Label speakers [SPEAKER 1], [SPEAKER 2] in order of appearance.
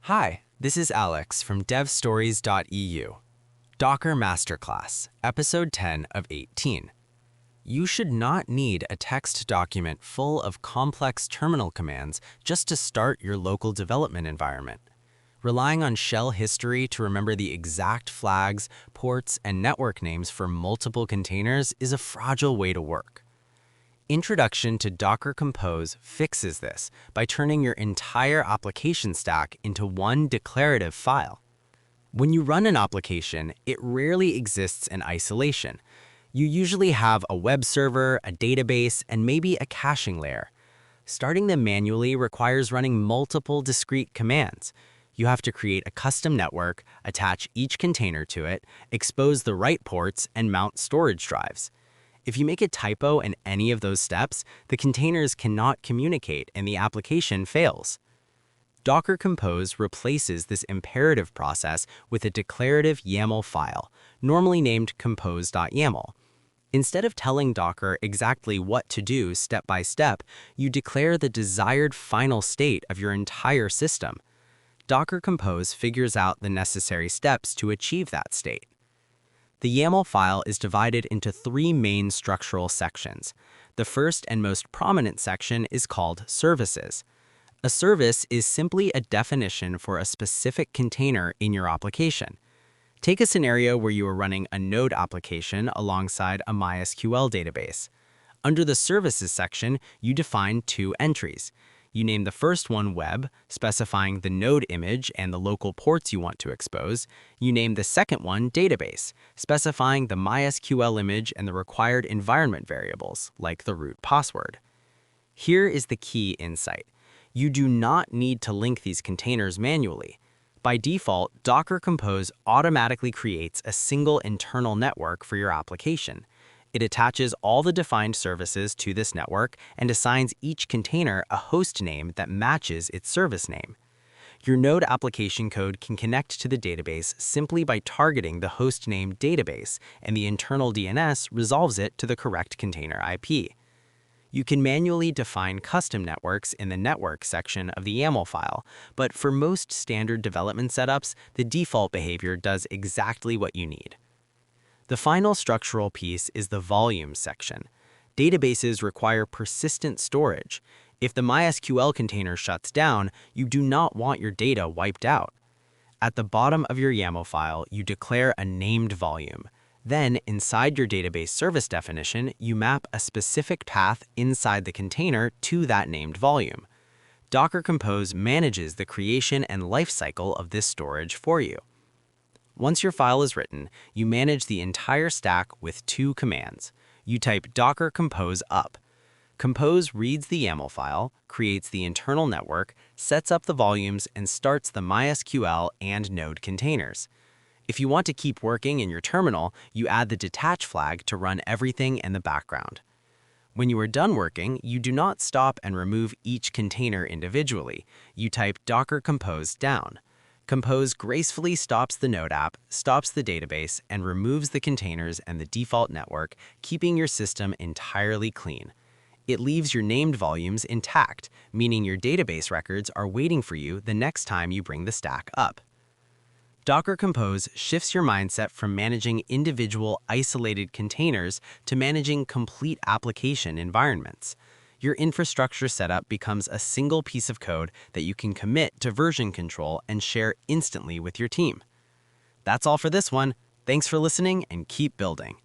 [SPEAKER 1] Hi, this is Alex from devstories.eu. Docker Masterclass, Episode 10 of 18. You should not need a text document full of complex terminal commands just to start your local development environment. Relying on shell history to remember the exact flags, ports, and network names for multiple containers is a fragile way to work. Introduction to Docker Compose fixes this by turning your entire application stack into one declarative file. When you run an application, it rarely exists in isolation. You usually have a web server, a database, and maybe a caching layer. Starting them manually requires running multiple discrete commands. You have to create a custom network, attach each container to it, expose the right ports, and mount storage drives. If you make a typo in any of those steps, the containers cannot communicate and the application fails. Docker Compose replaces this imperative process with a declarative YAML file, normally named compose.yaml. Instead of telling Docker exactly what to do step by step, you declare the desired final state of your entire system. Docker Compose figures out the necessary steps to achieve that state. The YAML file is divided into three main structural sections. The first and most prominent section is called services. A service is simply a definition for a specific container in your application. Take a scenario where you are running a Node application alongside a MySQL database. Under the services section, you define two entries. You name the first one Web, specifying the node image and the local ports you want to expose. You name the second one Database, specifying the MySQL image and the required environment variables, like the root password. Here is the key insight. You do not need to link these containers manually. By default, Docker Compose automatically creates a single internal network for your application. It attaches all the defined services to this network and assigns each container a host name that matches its service name. Your Node application code can connect to the database simply by targeting the host name database, and the internal DNS resolves it to the correct container IP. You can manually define custom networks in the network section of the YAML file, but for most standard development setups, the default behavior does exactly what you need. The final structural piece is the volume section. Databases require persistent storage. If the MySQL container shuts down, you do not want your data wiped out. At the bottom of your YAML file, you declare a named volume. Then, inside your database service definition, you map a specific path inside the container to that named volume. Docker Compose manages the creation and lifecycle of this storage for you. Once your file is written, you manage the entire stack with two commands. You type Docker Compose up. Compose reads the YAML file, creates the internal network, sets up the volumes, and starts the MySQL and Node containers. If you want to keep working in your terminal, you add the detach flag to run everything in the background. When you are done working, you do not stop and remove each container individually. You type Docker Compose down. Compose gracefully stops the Node app, stops the database, and removes the containers and the default network, keeping your system entirely clean. It leaves your named volumes intact, meaning your database records are waiting for you the next time you bring the stack up. Docker Compose shifts your mindset from managing individual isolated containers to managing complete application environments. Your infrastructure setup becomes a single piece of code that you can commit to version control and share instantly with your team. That's all for this one. Thanks for listening and keep building.